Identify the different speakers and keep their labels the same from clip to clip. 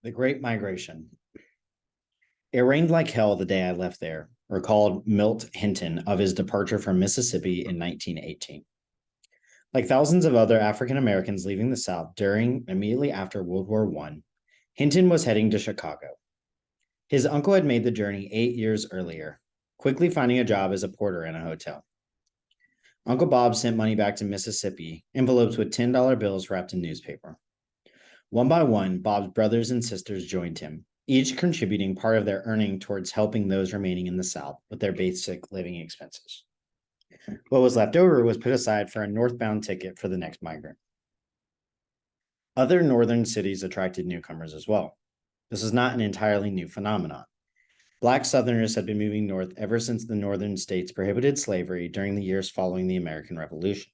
Speaker 1: The Great Migration. It rained like hell the day I left there, recalled Milt Hinton of his departure from Mississippi in 1918. Like thousands of other African Americans leaving the South during and immediately after World War I, Hinton was heading to Chicago. His uncle had made the journey 8 years earlier, quickly finding a job as a porter in a hotel. Uncle Bob sent money back to Mississippi, envelopes with $10 bills wrapped in newspaper. One by one, Bob's brothers and sisters joined him, each contributing part of their earning towards helping those remaining in the South with their basic living expenses. What was left over was put aside for a northbound ticket for the next migrant. Other northern cities attracted newcomers as well. This is not an entirely new phenomenon. Black Southerners had been moving north ever since the northern states prohibited slavery during the years following the American Revolution.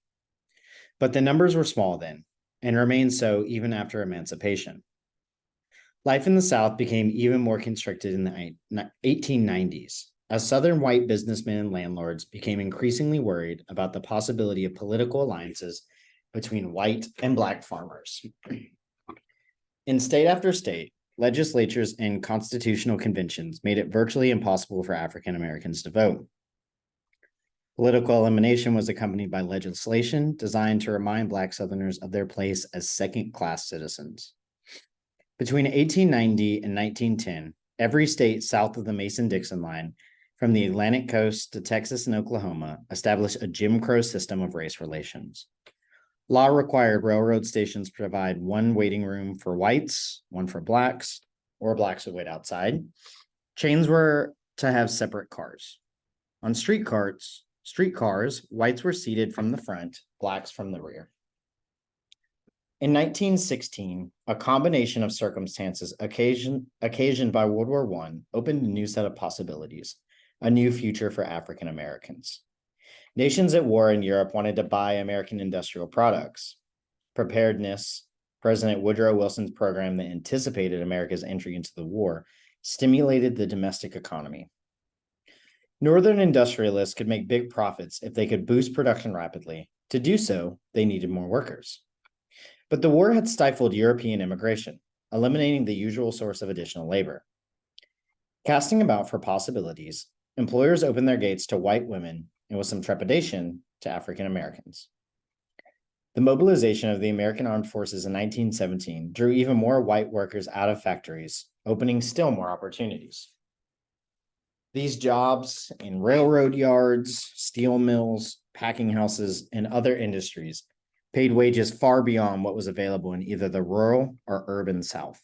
Speaker 1: But the numbers were small then, and remained so even after emancipation. Life in the South became even more constricted in the 1890s, as Southern white businessmen and landlords became increasingly worried about the possibility of political alliances between white and Black farmers. In state after state, legislatures and constitutional conventions made it virtually impossible for African Americans to vote. Political elimination was accompanied by legislation designed to remind Black Southerners of their place as second-class citizens. Between 1890 and 1910, every state south of the Mason-Dixon line, from the Atlantic coast to Texas and Oklahoma, established a Jim Crow system of race relations. Law required railroad stations to provide one waiting room for whites, one for Blacks, or Blacks would wait outside. Trains were to have separate cars. On streetcars, whites were seated from the front, Blacks from the rear. In 1916, a combination of circumstances occasioned by World War I opened a new set of possibilities, a new future for African Americans. Nations at war in Europe wanted to buy American industrial products. Preparedness, President Woodrow Wilson's program that anticipated America's entry into the war, stimulated the domestic economy. Northern industrialists could make big profits if they could boost production rapidly. To do so, they needed more workers. But the war had stifled European immigration, eliminating the usual source of additional labor. Casting about for possibilities, employers opened their gates to white women and with some trepidation to African Americans. The mobilization of the American Armed Forces in 1917 drew even more white workers out of factories, opening still more opportunities. These jobs in railroad yards, steel mills, packing houses, and other industries paid wages far beyond what was available in either the rural or urban South.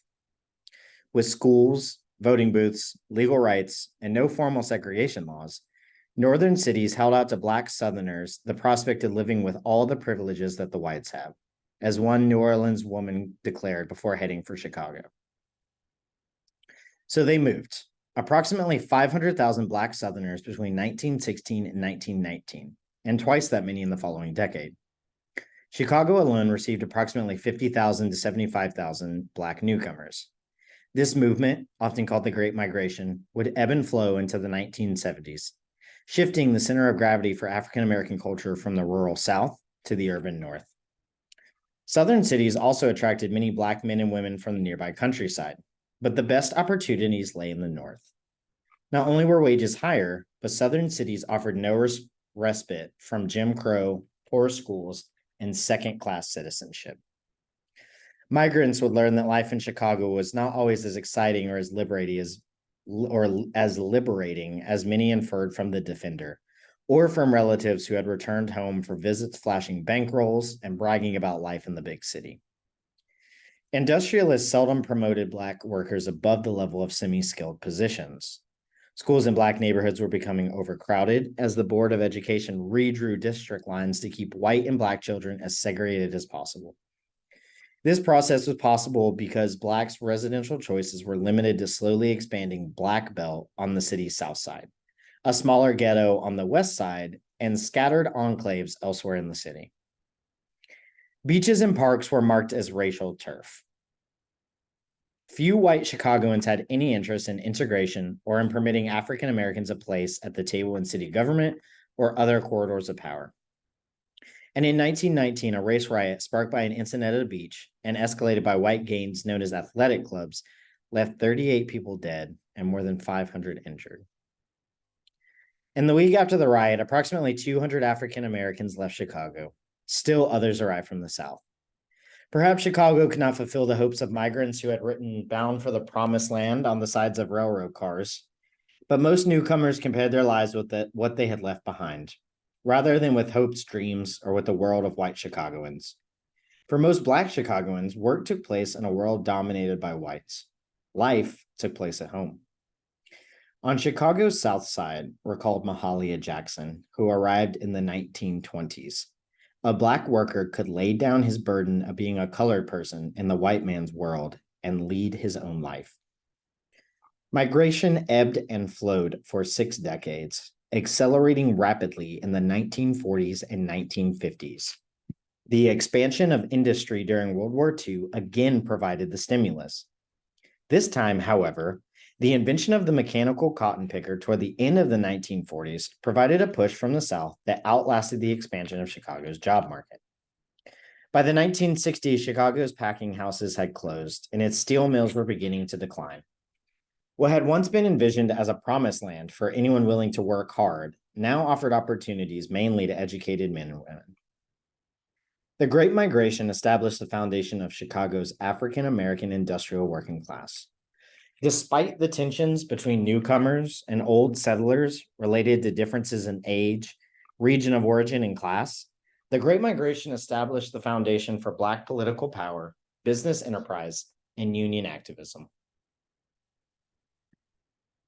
Speaker 1: With schools, voting booths, legal rights, and no formal segregation laws, northern cities held out to Black Southerners the prospect of living with all the privileges that the whites have, as one New Orleans woman declared before heading for Chicago. So they moved, approximately 500,000 Black Southerners between 1916 and 1919, and twice that many in the following decade. Chicago alone received approximately 50,000 to 75,000 Black newcomers. This movement, often called the Great Migration, would ebb and flow into the 1970s, shifting the center of gravity for African American culture from the rural South to the urban North. Southern cities also attracted many Black men and women from the nearby countryside, but the best opportunities lay in the North. Not only were wages higher, but Southern cities offered no respite from Jim Crow, poor schools, and second-class citizenship. Migrants would learn that life in Chicago was not always as exciting or as liberating as many inferred from The Defender, or from relatives who had returned home for visits flashing bankrolls and bragging about life in the big city. Industrialists seldom promoted Black workers above the level of semi-skilled positions. Schools in Black neighborhoods were becoming overcrowded as the Board of Education redrew district lines to keep white and Black children as segregated as possible. This process was possible because Blacks' residential choices were limited to slowly expanding Black Belt on the city's south side, a smaller ghetto on the west side, and scattered enclaves elsewhere in the city. Beaches and parks were marked as racial turf. Few white Chicagoans had any interest in integration or in permitting African Americans a place at the table in city government or other corridors of power. And in 1919, a race riot sparked by an incident at a beach and escalated by white gangs known as athletic clubs left 38 people dead and more than 500 injured. In the week after the riot, approximately 200 African Americans left Chicago. Still, others arrived from the South. Perhaps Chicago could not fulfill the hopes of migrants who had written "Bound for the Promised Land" on the sides of railroad cars, but most newcomers compared their lives with what they had left behind, rather than with hopes, dreams, or with the world of white Chicagoans. For most Black Chicagoans, work took place in a world dominated by whites. Life took place at home. On Chicago's South Side were called Mahalia Jackson, who arrived in the 1920s. A Black worker could lay down his burden of being a colored person in the white man's world and lead his own life. Migration ebbed and flowed for 6 decades, accelerating rapidly in the 1940s and 1950s. The expansion of industry during World War II again provided the stimulus. This time, however, the invention of the mechanical cotton picker toward the end of the 1940s provided a push from the South that outlasted the expansion of Chicago's job market. By the 1960s, Chicago's packing houses had closed and its steel mills were beginning to decline. What had once been envisioned as a promised land for anyone willing to work hard now offered opportunities mainly to educated men and women. The Great Migration established the foundation of Chicago's African American industrial working class. Despite the tensions between newcomers and old settlers related to differences in age, region of origin, and class, the Great Migration established the foundation for Black political power, business enterprise, and union activism.